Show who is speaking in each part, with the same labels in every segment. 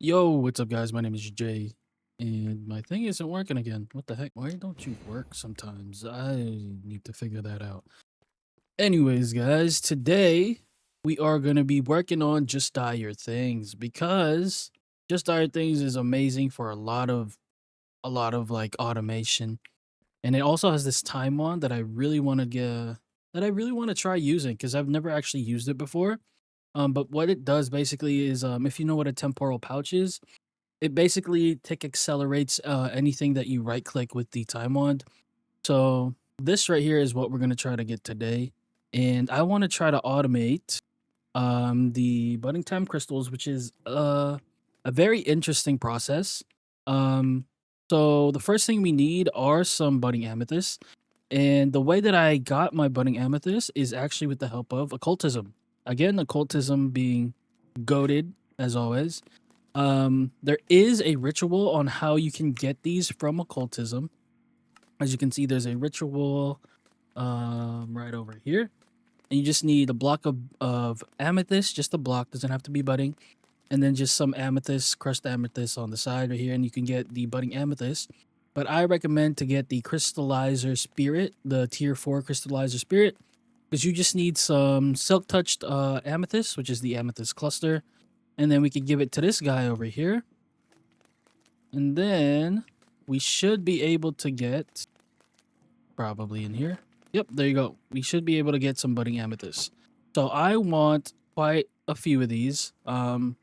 Speaker 1: Yo, what's up, guys? My name is Jay, and my thing isn't working again. What the heck? Why don't you work sometimes? I need to figure that out. Anyways, guys, today we are going to be working on Just Die Your Things because Just Die Your Things is amazing for a lot of like automation, and it also has this time on that I really want to try using because I've never actually used it before. But what it does basically is, if you know what a temporal pouch is, it basically tick accelerates anything that you right click with the time wand. So this right here is what we're gonna try to get today, and I want to try to automate the budding time crystals, which is a very interesting process. Um, so the first thing we need are some budding amethysts, and the way that I got my budding amethyst is actually with the help of occultism. Again, occultism being goaded as always. There is a ritual on how you can get these from occultism. As you can see, there's a ritual right over here. And you just need a block of amethyst, just a block, doesn't have to be budding. And then just some amethyst, crushed amethyst on the side right here, and you can get the budding amethyst. But I recommend to get the crystallizer spirit, the tier 4 crystallizer spirit, because you just need some silk touched amethyst, which is the amethyst cluster. And then we can give it to this guy over here. And then we should be able to get probably in here. Yep, there you go. We should be able to get some budding amethyst. So I want quite a few of these. And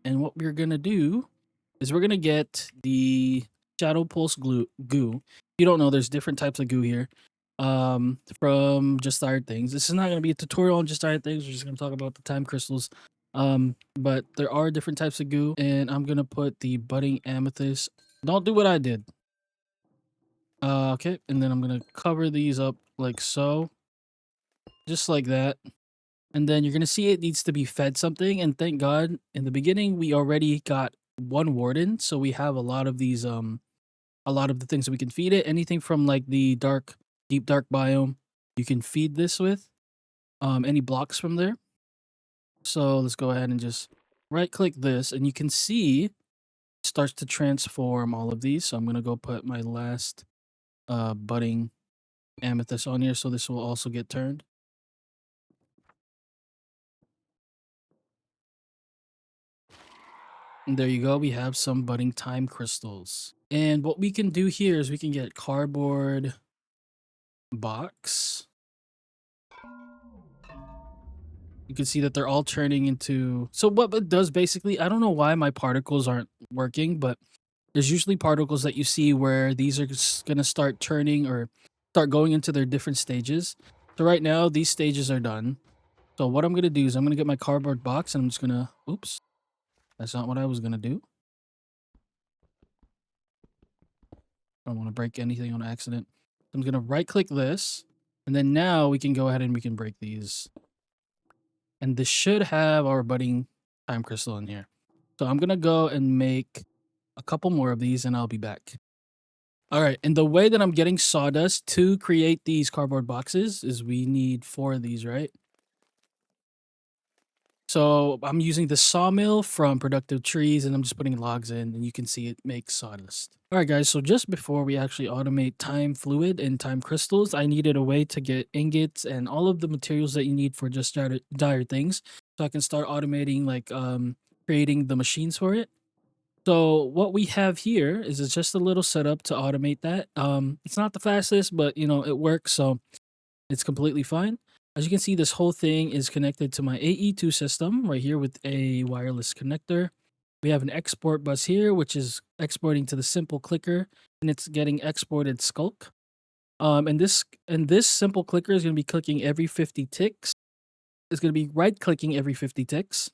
Speaker 1: what we're gonna do is we're gonna get the shadow pulse goo. If you don't know, there's different types of goo here. From Just Tired Things. This is not gonna be a tutorial on Just Tired Things. We're just gonna talk about the time crystals. But there are different types of goo, and I'm gonna put the budding amethyst. Don't do what I did. Okay, and then I'm gonna cover these up like so, just like that. And then you're gonna see it needs to be fed something, and thank God in the beginning we already got one warden, so we have a lot of these a lot of the things that we can feed it. Anything from like the deep dark biome, you can feed this with. Any blocks from there. So let's go ahead and just right click this, and you can see it starts to transform all of these. So I'm gonna go put my last budding amethyst on here, so this will also get turned. And there you go. We have some budding time crystals. And what we can do here is we can get cardboard box. You can see that they're all turning into. So what it does basically, I don't know why my particles aren't working, but there's usually particles that you see where these are going to start turning or start going into their different stages. So right now, these stages are done. So what I'm going to do is I'm going to get my cardboard box and I'm just going to, oops, that's not what I was going to do. I don't want to break anything on accident. I'm going to right click this. And then now we can go ahead and we can break these. And this should have our budding time crystal in here. So I'm going to go and make a couple more of these and I'll be back. All right. And the way that I'm getting sawdust to create these cardboard boxes is we need 4 of these, right? So I'm using the sawmill from Productive Trees and I'm just putting logs in and you can see it makes sawdust. All right, guys. So just before we actually automate time fluid and time crystals, I needed a way to get ingots and all of the materials that you need for Just dire things. So I can start automating like creating the machines for it. So what we have here is it's just a little setup to automate that. It's not the fastest, but you know, it works. So it's completely fine. As you can see, this whole thing is connected to my AE2 system right here with a wireless connector. We have an export bus here, which is exporting to the simple clicker, and it's getting exported skulk. And this simple clicker is going to be clicking every 50 ticks. It's going to be right clicking every 50 ticks.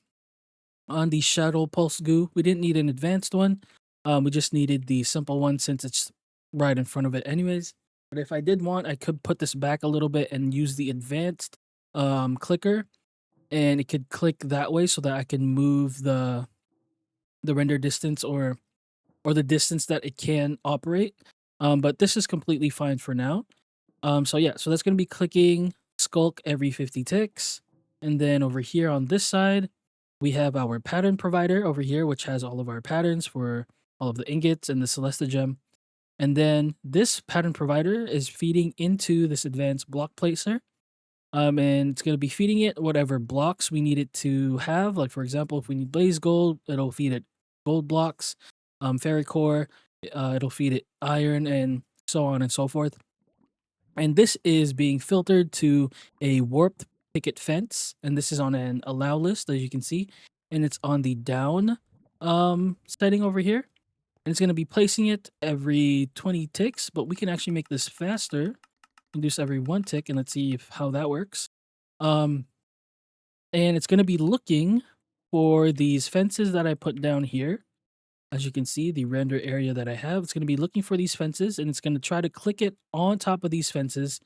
Speaker 1: On the shadow pulse goo, we didn't need an advanced one. We just needed the simple one since it's right in front of it anyways. But if I did want, I could put this back a little bit and use the advanced clicker, and it could click that way so that I can move the render distance or the distance that it can operate. But this is completely fine for now. So yeah, so that's gonna be clicking skulk every 50 ticks, and then over here on this side, we have our pattern provider over here, which has all of our patterns for all of the ingots and the Celesta gem. And then this pattern provider is feeding into this advanced block placer. And it's going to be feeding it whatever blocks we need it to have. Like, for example, if we need blaze gold, it'll feed it gold blocks. Ferricore, it'll feed it iron, and so on and so forth. And this is being filtered to a warped picket fence. And this is on an allow list, as you can see. And it's on the down setting over here. And it's going to be placing it every 20 ticks, but we can actually make this faster. Induce every 1 tick, and let's see how that works. Um, and it's going to be looking for these fences that I put down here. As you can see, the render area that I have, it's going to be looking for these fences, and it's going to try to click it on top of these fences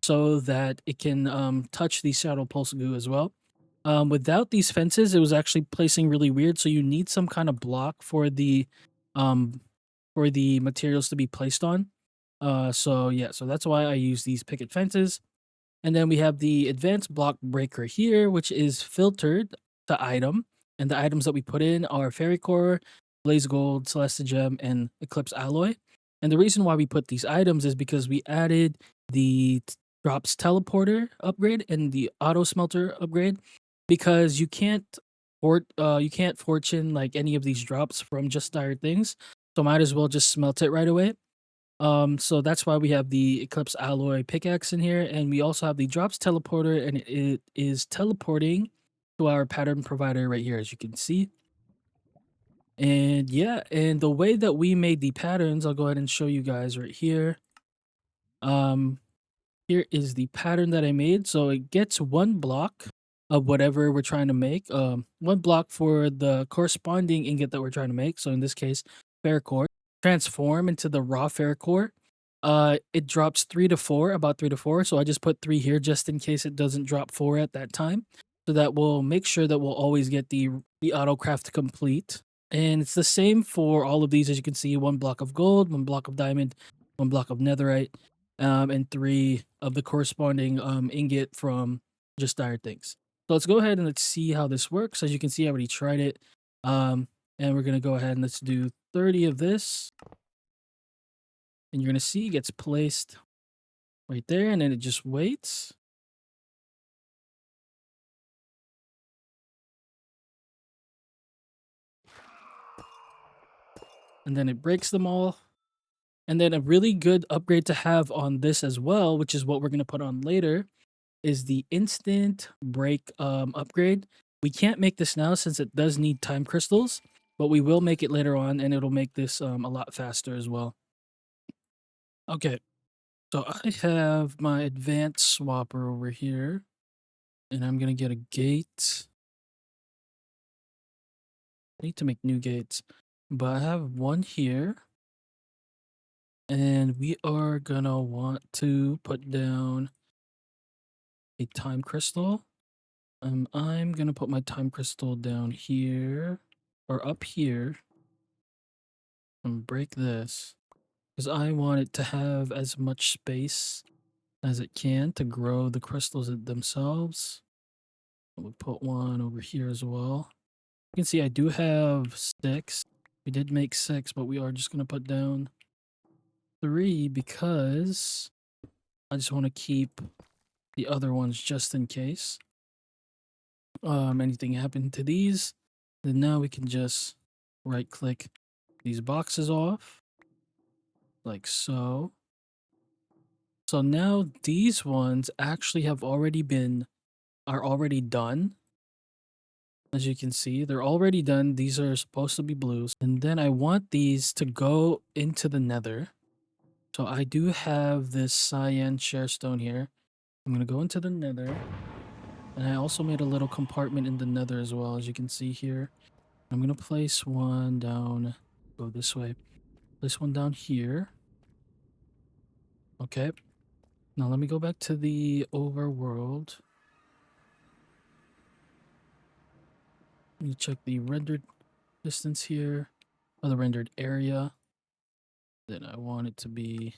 Speaker 1: so that it can touch the shadow pulse goo as well. Without these fences, it was actually placing really weird. So you need some kind of block um, for the materials to be placed on. So yeah, so that's why I use these picket fences. And then we have the advanced block breaker here, which is filtered to item. And the items that we put in are Fairy Core, Blaze Gold, Celesta Gem, and Eclipse Alloy. And the reason why we put these items is because we added the drops teleporter upgrade and the auto smelter upgrade, because you can't fortune like any of these drops from just dire things. So might as well just smelt it right away. So that's why we have the Eclipse Alloy pickaxe in here, and we also have the drops teleporter, and it is teleporting to our pattern provider right here, as you can see. And yeah, and the way that we made the patterns, I'll go ahead and show you guys right here. Um, Here is the pattern that I made. So it gets 1 block of whatever we're trying to make. 1 block for the corresponding ingot that we're trying to make. So in this case, ferrocore. Transform into the raw ferrocore. It drops 3 to 4, about 3 to 4. So I just put 3 here just in case it doesn't drop 4 at that time. So that will make sure that we'll always get the auto craft complete. And it's the same for all of these, as you can see: 1 block of gold, 1 block of diamond, 1 block of netherite, and 3 of the corresponding ingot from just dire things. So let's go ahead and let's see how this works. As you can see, I already tried it. And we're gonna go ahead and let's do 30 of this. And you're gonna see it gets placed right there, and then it just waits. And then it breaks them all. And then a really good upgrade to have on this as well, which is what we're gonna put on later, is the instant break upgrade. We can't make this now since it does need time crystals, but we will make it later on, and it'll make this a lot faster as well. Okay, so I have my advanced swapper over here, and I'm gonna get a gate. I need to make new gates, but I have one here, and we are gonna want to put down a time crystal. I'm gonna put my time crystal down here, or up here, and break this, because I want it to have as much space as it can to grow the crystals themselves. We'll put one over here as well. You can see I do have 6. We did make 6, but we are just gonna put down 3 because I just want to keep the other ones just in case anything happened to these. Then now we can just right click these boxes off like so. So now these ones actually are already done. As you can see, they're already done. These are supposed to be blues. And then I want these to go into the nether. So I do have this cyan sharestone here. I'm going to go into the nether. And I also made a little compartment in the nether as well, as you can see here. I'm going to place one down, go this way. Place one down here. Okay. Now let me go back to the overworld. Let me check the rendered distance here, or the rendered area. Then I want it to be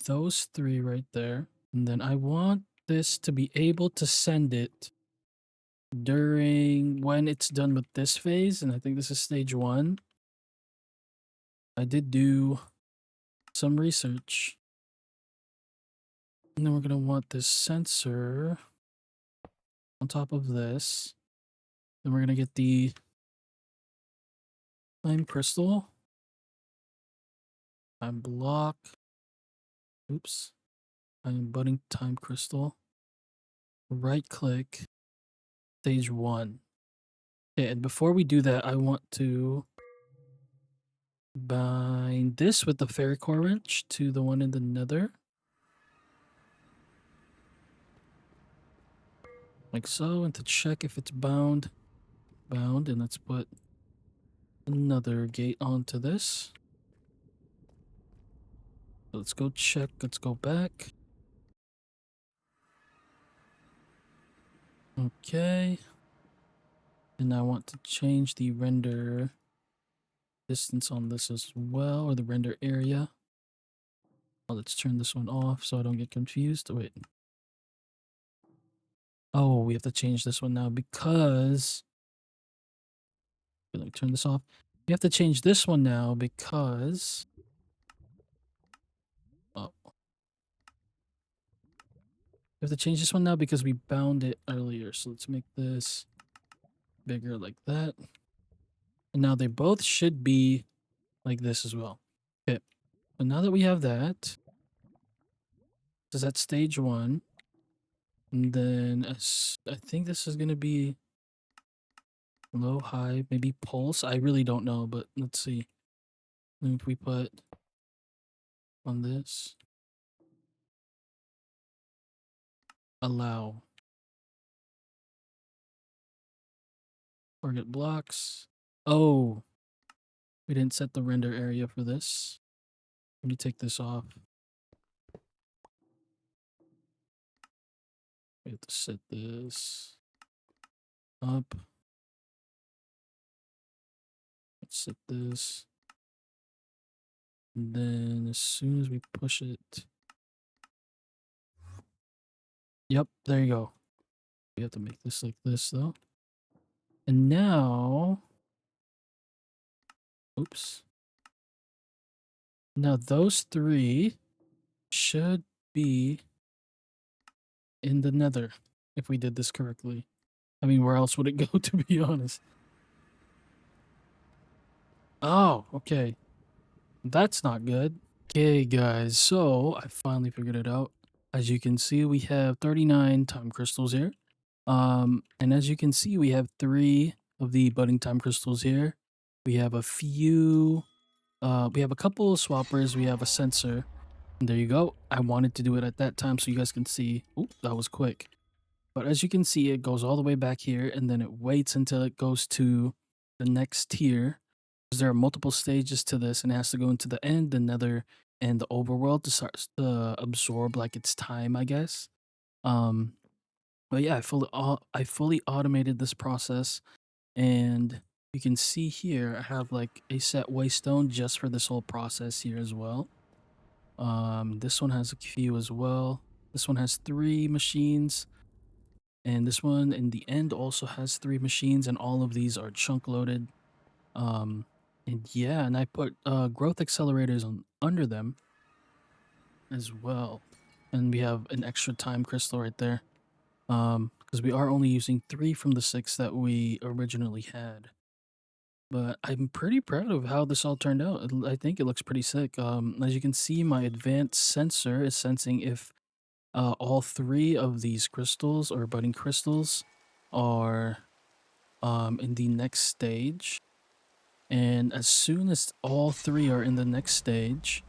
Speaker 1: those 3 right there. And then I want this to be able to send it during when it's done with this phase, and I think this is stage 1, I did do some research. And then we're going to want this sensor on top of this. Then we're going to get the time crystal, time block, oops, time budding time crystal, right click, stage 1. Okay, and before we do that, I want to bind this with the fairy core wrench to the one in the nether. Like so, and to check if it's bound, and let's put another gate onto this. So let's go check, let's go back. Okay. And I want to change the render distance on this as well, or the render area. Oh, let's turn this one off so I don't get confused. Oh, wait. Oh, we have to change this one now because... Let me turn this off. We have to change this one now because... Oh. We have to change this one now because we bound it earlier. So let's make this bigger like that. And now they both should be like this as well. Okay. So now that we have that, so that's stage 1. And then I think this is going to be low, high, maybe pulse. I really don't know, but let's see. And if we put on this, allow, target blocks. Oh, we didn't set the render area for this. Let me take this off. We have to set this up. Let's set this. And then as soon as we push it. Yep, there you go. We have to make this like this though. And now, oops. Now those 3 should be in the nether if we did this correctly. I mean, where else would it go, to be honest? Oh, okay. That's not good. Okay, guys, so I finally figured it out. As you can see, we have 39 time crystals here. And as you can see, we have 3 of the budding time crystals here. We have a few, we have a couple of swappers, we have a sensor. And there you go. I wanted to do it at that time so you guys can see. Oop, that was quick. But as you can see, it goes all the way back here and then it waits until it goes to the next tier. Because there are multiple stages to this and it has to go into the end, the nether, and the overworld to start to absorb like its time, I guess. Um, but yeah, I fully automated this process, and you can see here I have like a set waystone just for this whole process here as well. This one has a few as well. This one has 3 machines. And this one in the end also has 3 machines, and all of these are chunk loaded. Um, and yeah, and I put growth accelerators on under them as well. And we have an extra time crystal right there. Because we are only using 3 from the 6 that we originally had. But I'm pretty proud of how this all turned out. I think it looks pretty sick. As you can see, my advanced sensor is sensing if all 3 of these crystals or budding crystals are in the next stage. And as soon as all 3 are in the next stage,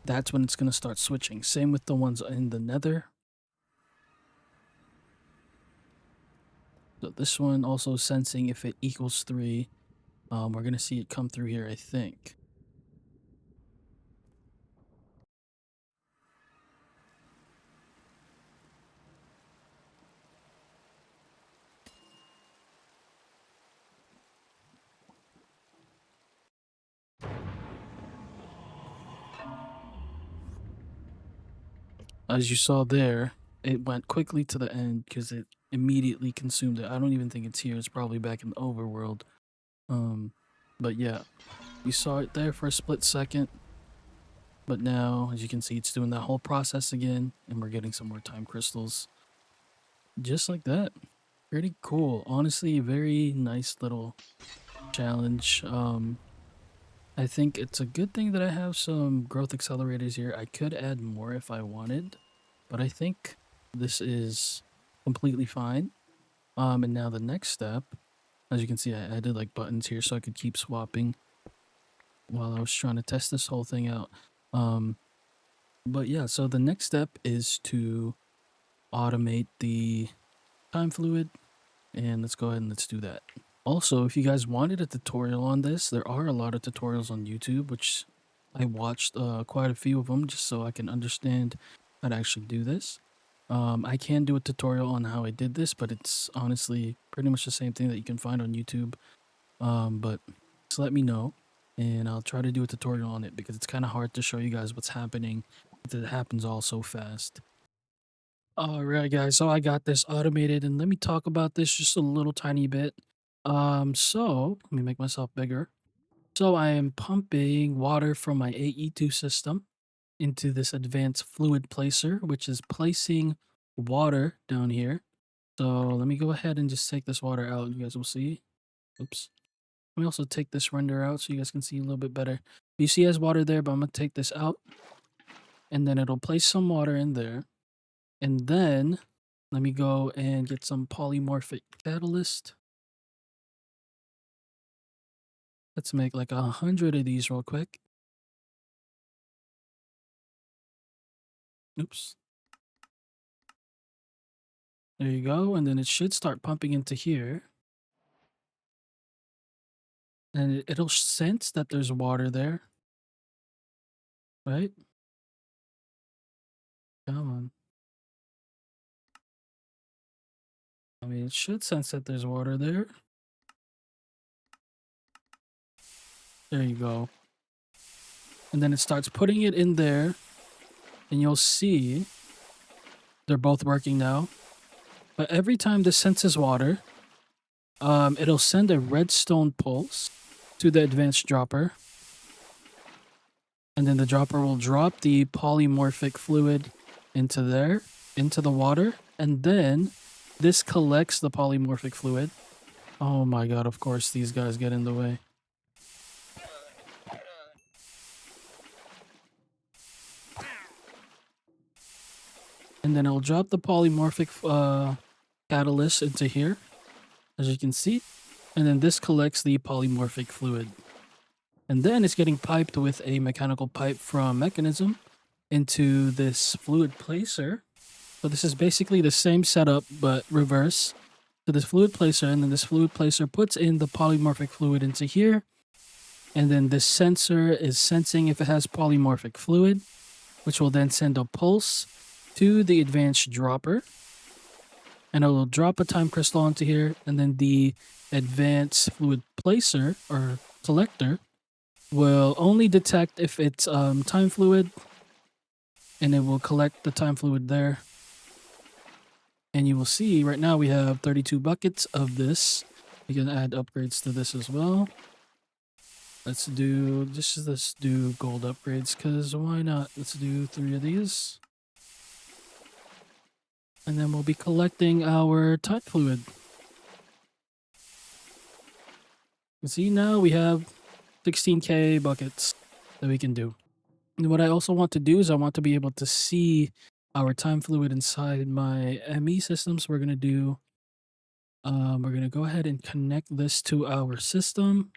Speaker 1: that's when it's going to start switching. Same with the ones in the nether. So this one also sensing if it equals 3. We're going to see it come through here, I think. As you saw there, it went quickly to the end because it immediately consumed it. I don't even think it's here. It's probably back in the overworld. Um, but yeah, you saw it there for a split second. But now, as you can see, it's doing that whole process again, and we're getting some more time crystals. Just like that. Pretty cool. Honestly, very nice little challenge. I think it's a good thing that I have some growth accelerators here. I could add more if I wanted, but I think this is completely fine. And now the next step, as you can see, I added like buttons here so I could keep swapping while I was trying to test this whole thing out. Um, but yeah, so the next step is to automate the time fluid, and let's go ahead and let's do that. Also, if you guys wanted a tutorial on this, there are a lot of tutorials on YouTube, which I watched quite a few of them just so I can understand how to actually do this. I can do a tutorial on how I did this, but it's honestly pretty much the same thing that you can find on YouTube. But just let me know, and I'll try to do a tutorial on it because it's kind of hard to show you guys what's happening. It happens all so fast. All right, guys. So I got this automated, and let me talk about this just a little tiny bit. So let me make myself bigger. So I am pumping water from my AE2 system into this advanced fluid placer, which is placing water down here. So let me go ahead and just take this water out. You guys will see. Oops. Let me also take this render out so you guys can see a little bit better. You see it has water there, but I'm gonna take this out, and then it'll place some water in there. And then let me go and get some polymorphic catalyst. Let's make like 100 of these real quick. Oops. There you go. And then it should start pumping into here. And it'll sense that there's water there. Right? Come on. I mean, it should sense that there's water there. There you go. And then it starts putting it in there. And you'll see they're both working now. But every time this senses water, it'll send a redstone pulse to the advanced dropper. And then the dropper will drop the polymorphic fluid into there, into the water. And then this collects the polymorphic fluid. Oh my god, of course these guys get in the way. And then it'll drop the polymorphic catalyst into here, as you can see. And then this collects the polymorphic fluid. And then it's getting piped with a mechanical pipe from Mechanism into this fluid placer. So this is basically the same setup, but reverse. So this fluid placer, and then this fluid placer puts in the polymorphic fluid into here. And then this sensor is sensing if it has polymorphic fluid, which will then send a pulse to the advanced dropper. And it will drop a time crystal onto here. And then the advanced fluid placer or collector will only detect if it's time fluid, and it will collect the time fluid there. And you will see right now we have 32 buckets of this. We can add upgrades to this as well. Let's do gold upgrades, because why not? Let's do 3 of these. And then we'll be collecting our time fluid. You see now we have 16k buckets that we can do. And what I also want to do is I want to be able to see our time fluid inside my ME system. So we're going to do, we're going to go ahead and connect this to our system.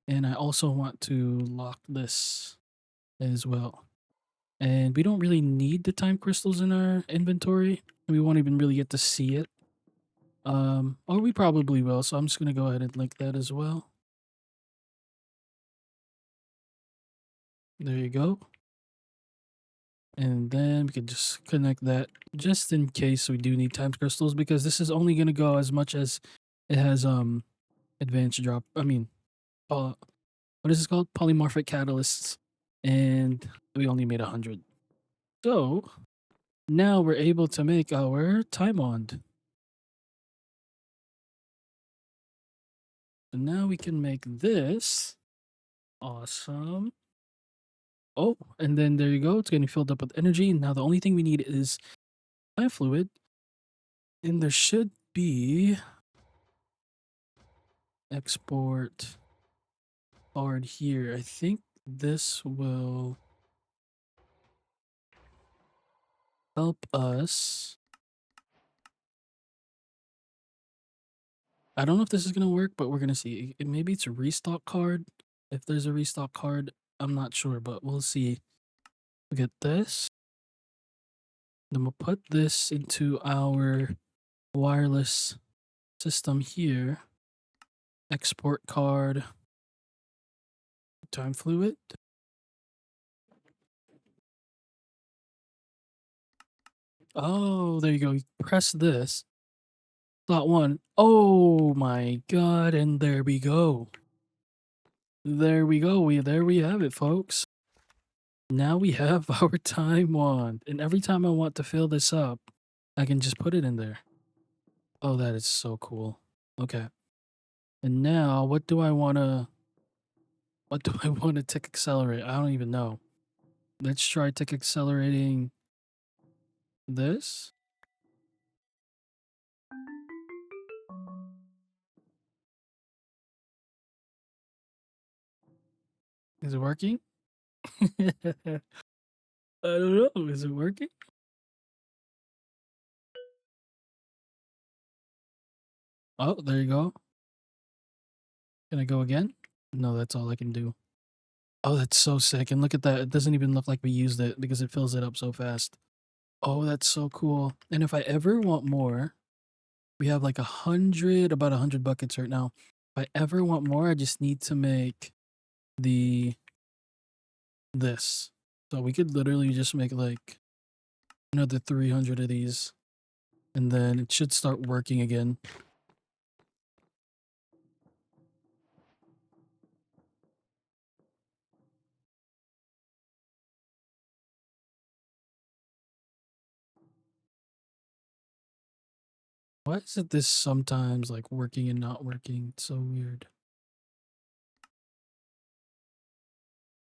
Speaker 1: And I also want to lock this as well. And we don't really need the time crystals in our inventory. We won't even really get to see it. Or we probably will. So I'm just going to go ahead and link that as well. There you go. And then we can just connect that just in case we do need time crystals, because this is only going to go as much as it has advanced drop. I mean, what is this called? Polymorphic catalysts. And we only made 100. So Now we're able to make our time wand. So now we can make this. Awesome. Oh, and then there you go. It's getting filled up with energy. Now the only thing we need is plant fluid. And there should be export card here. I think this will help us. I don't know if this is going to work, but we're going to see. Maybe it's a restock card. If there's a restock card, I'm not sure, but we'll see. We'll get this. Then we'll put this into our wireless system here. Export card. Time fluid. Oh, there you go. You press this. Slot one. Oh my god, and there we go. There we go. There we have it, folks. Now we have our time wand. And every time I want to fill this up, I can just put it in there. Oh, that is so cool. Okay. And now what do I wanna tick accelerate? I don't even know. Let's try tick accelerating this. Is it working? I don't know. Is it working? Oh, there you go. Can I go again? No, that's all I can do. Oh, that's so sick. And look at that. It doesn't even look like we used it because it fills it up so fast. Oh, that's so cool. And if I ever want more, we have like about 100 buckets right now. If I ever want more, I just need to make this. So we could literally just make like another 300 of these. And then it should start working again. Why is it this sometimes like working and not working? It's so weird.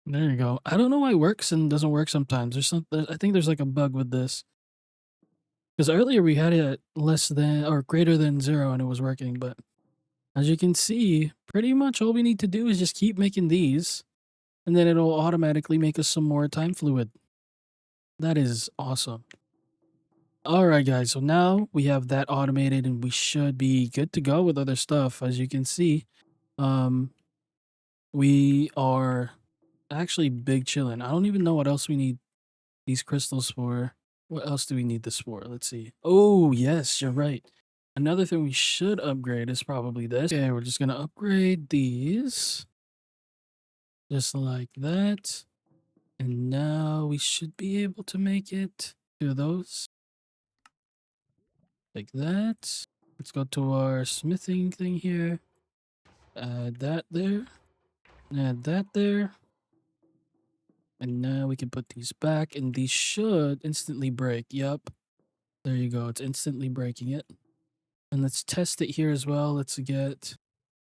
Speaker 1: There you go. I don't know why it works and doesn't work sometimes. I think there's like a bug with this. Because earlier we had it at less than or greater than 0 and it was working, but as you can see, pretty much all we need to do is just keep making these, and then it'll automatically make us some more time fluid. That is awesome. Alright guys, so now we have that automated and we should be good to go with other stuff. As you can see, we are actually big chillin'. I don't even know what else we need these crystals for. What else do we need this for? Let's see. Oh, yes, you're right. Another thing we should upgrade is probably this. Okay, we're just going to upgrade these. Just like that. And now we should be able to make it to those. Like that. Let's go to our smithing thing here. Add that there. Add that there. And now we can put these back and these should instantly break. Yep. There you go. It's instantly breaking it. And let's test it here as well. Let's get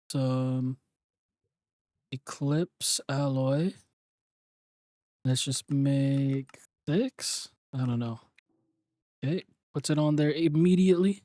Speaker 1: some Eclipse alloy. Let's just make 6. I don't know. Okay. Puts it on there immediately.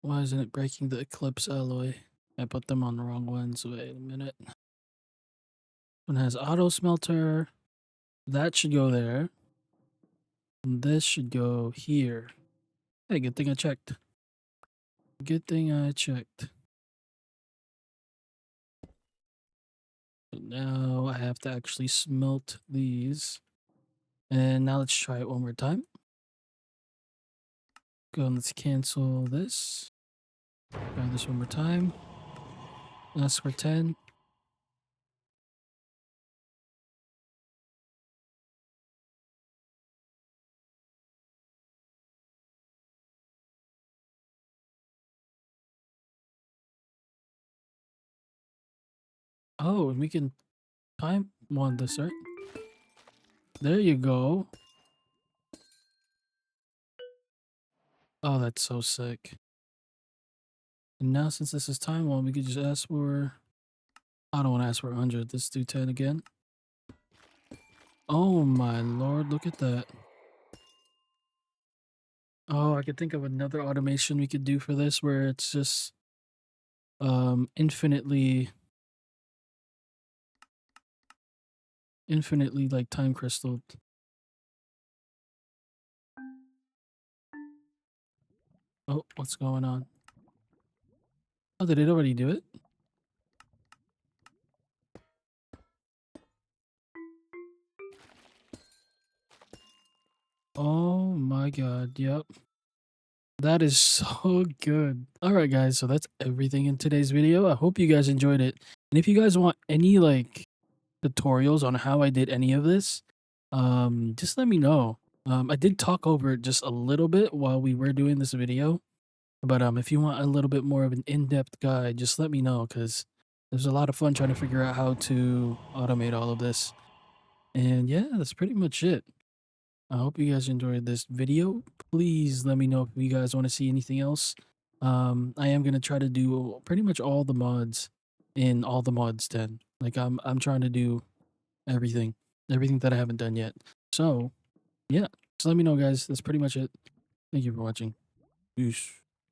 Speaker 1: Why isn't it breaking the Eclipse alloy? I put them on the wrong ones. Wait a minute. One has auto smelter. That should go there. And this should go here. Hey, good thing I checked. Good thing I checked. So now I have to actually smelt these. And now let's try it one more time. Go and let's cancel this. Try this one more time. Ask for 10. Oh, and we can time on this, right? There you go. Oh, that's so sick. And now since this is time one, we could just ask for... I don't want to ask for 100. Let's do 10 again. Oh my lord, look at that. Oh, I could think of another automation we could do for this where it's just infinitely like time crystal. Oh, what's going on? Oh, did it already do it? Oh my god, yep. That is so good. All right, guys, so that's everything in today's video. I hope you guys enjoyed it. And if you guys want any like tutorials on how I did any of this, just let me know. I did talk over it just a little bit while we were doing this video, but if you want a little bit more of an in-depth guide, just let me know because there's a lot of fun trying to figure out how to automate all of this. And yeah, that's pretty much it. I hope you guys enjoyed this video. Please let me know if you guys want to see anything else. I am gonna try to do pretty much all the mods in all the mods 10. Like I'm trying to do everything, everything that I haven't done yet. So yeah, just let me know, guys. That's pretty much it. Thank you for watching. Peace.